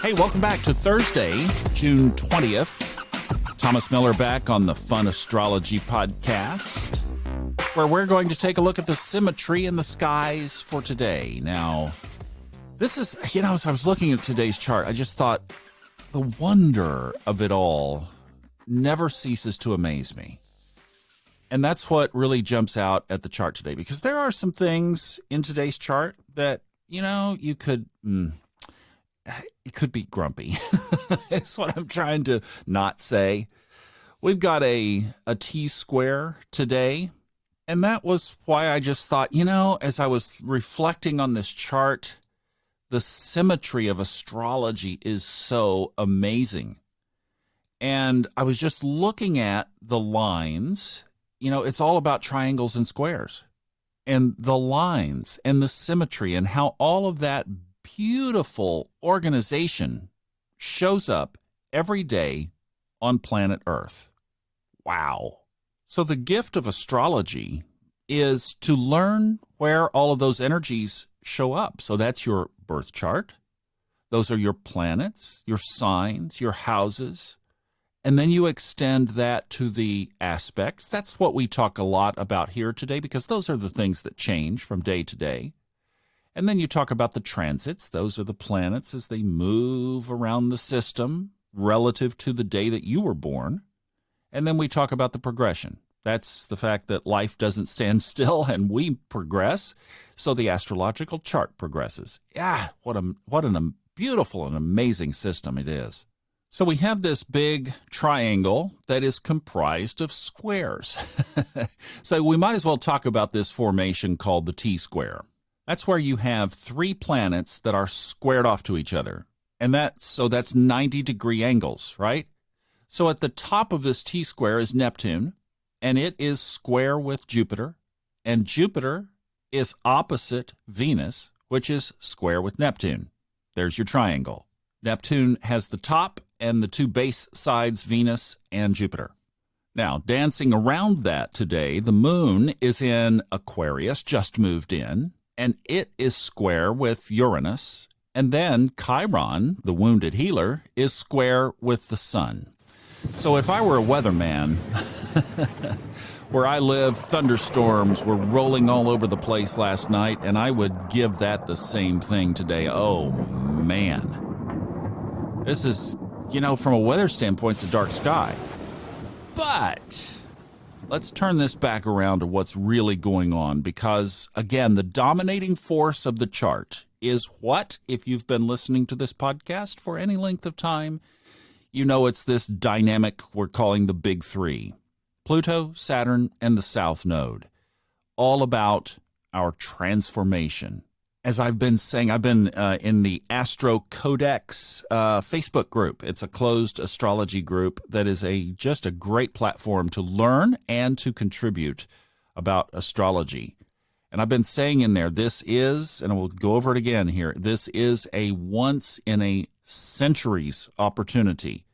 Hey, welcome back to Thursday, June 20th. Thomas Miller back on the Fun Astrology podcast, where we're going to take a look at the symmetry in the skies for today. Now, this is, as I was looking at today's chart, I just thought the wonder of it all never ceases to amaze me. And that's what really jumps out at the chart today, because there are some things in today's chart that, you could, it could be grumpy. That's what I'm trying to not say. We've got a T-square today, and that was why I just thought, as I was reflecting on this chart, the symmetry of astrology is so amazing. And I was just looking at the lines. It's all about triangles and squares, and the lines and the symmetry and how all of that beautiful organization shows up every day on planet Earth. Wow. So the gift of astrology is to learn where all of those energies show up. So that's your birth chart. Those are your planets, your signs, your houses. And then you extend that to the aspects. That's what we talk a lot about here today, because those are the things that change from day to day. And then you talk about the transits. Those are the planets as they move around the system relative to the day that you were born. And then we talk about the progression. That's the fact that life doesn't stand still and we progress. So the astrological chart progresses. Yeah, what a beautiful and amazing system it is. So we have this big triangle that is comprised of squares. So we might as well talk about this formation called the T-square. That's where you have three planets that are squared off to each other. And that's 90-degree angles, right? So at the top of this T-square is Neptune, and it is square with Jupiter. And Jupiter is opposite Venus, which is square with Neptune. There's your triangle. Neptune has the top and the two base sides, Venus and Jupiter. Now, dancing around that today, the moon is in Aquarius, just moved in, and it is square with Uranus. And then Chiron, the wounded healer, is square with the sun. So if I were a weatherman, where I live, thunderstorms were rolling all over the place last night, and I would give that the same thing today. Oh, man. This is, from a weather standpoint, it's a dark sky. But let's turn this back around to what's really going on, because, again, the dominating force of the chart is what, if you've been listening to this podcast for any length of time, it's this dynamic we're calling the Big Three: Pluto, Saturn, and the South Node. All about our transformation. As I've been saying, I've been in the Astro Codex Facebook group. It's a closed astrology group that is just a great platform to learn and to contribute about astrology. And I've been saying in there, this is, and we'll go over it again here, this is a once-in-a-centuries opportunity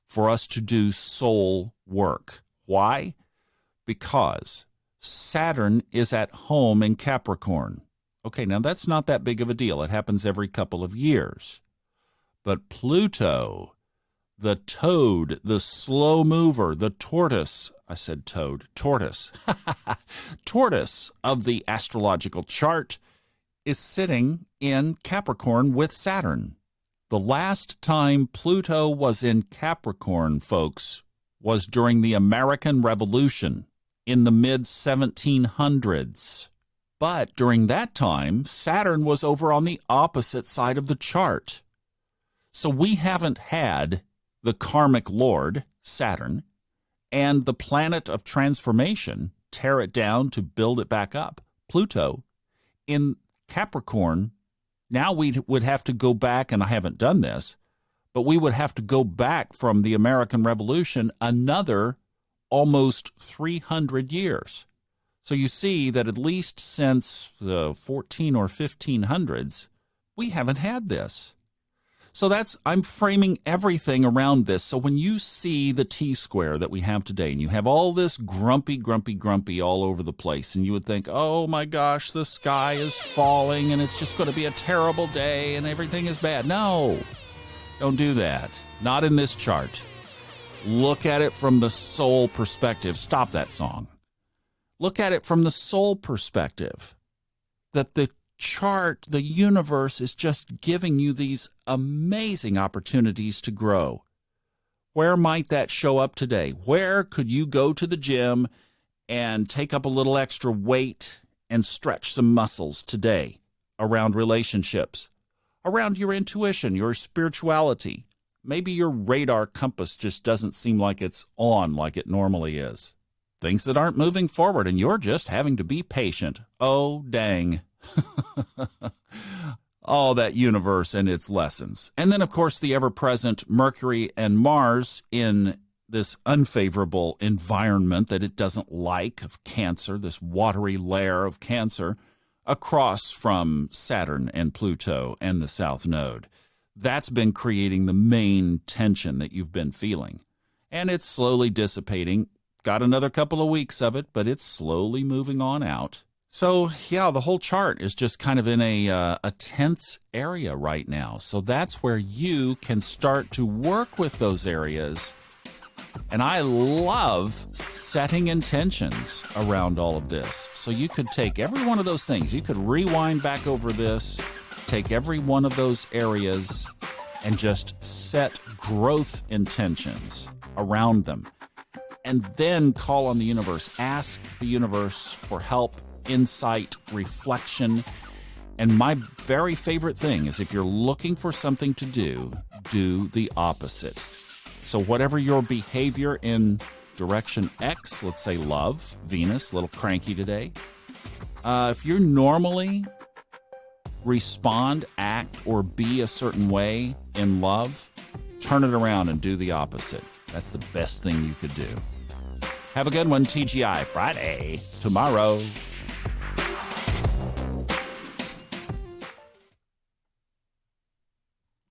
for us to do soul work. Why? Because Saturn is at home in Capricorn. Okay, now that's not that big of a deal. It happens every couple of years. But Pluto, the toad, the slow mover, the tortoise, I said toad, tortoise, tortoise of the astrological chart, is sitting in Capricorn with Saturn. The last time Pluto was in Capricorn, folks, was during the American Revolution in the mid-1700s. But during that time, Saturn was over on the opposite side of the chart. So we haven't had the karmic lord, Saturn, and the planet of transformation, tear it down to build it back up, Pluto, in Capricorn. Now we would have to go back, and I haven't done this, but we would have to go back from the American Revolution another almost 300 years. So you see that at least since the 14 or 1500s, we haven't had this. So I'm framing everything around this. So when you see the T-square that we have today, and you have all this grumpy all over the place, and you would think, oh my gosh, the sky is falling, and it's just going to be a terrible day, and everything is bad. No, Don't do that. Not in this chart. Look at it from the soul perspective. Stop that song. Look at it from the soul perspective. That the chart, the universe is just giving you these amazing opportunities to grow. Where might that show up today? Where could you go to the gym and take up a little extra weight and stretch some muscles today around relationships, around your intuition, your spirituality? Maybe your radar compass just doesn't seem like it's on like it normally is. Things that aren't moving forward and you're just having to be patient. Oh, dang. Oh, that universe and its lessons. And then, of course, the ever-present Mercury and Mars in this unfavorable environment that it doesn't like of Cancer, this watery layer of Cancer, across from Saturn and Pluto and the South Node. That's been creating the main tension that you've been feeling. And it's slowly dissipating. Got another couple of weeks of it, but it's slowly moving on out. So, yeah, the whole chart is just kind of in a tense area right now. So that's where you can start to work with those areas. And I love setting intentions around all of this. So you could take every one of those things. You could rewind back over this, take every one of those areas, and just set growth intentions around them. And then call on the universe. Ask the universe for help, insight, reflection. And my very favorite thing is if you're looking for something to do the opposite. So whatever your behavior in direction X, let's say love, Venus, a little cranky today. If you normally respond, act, or be a certain way in love, turn it around and do the opposite. That's the best thing you could do. Have a good one, TGI Friday, tomorrow.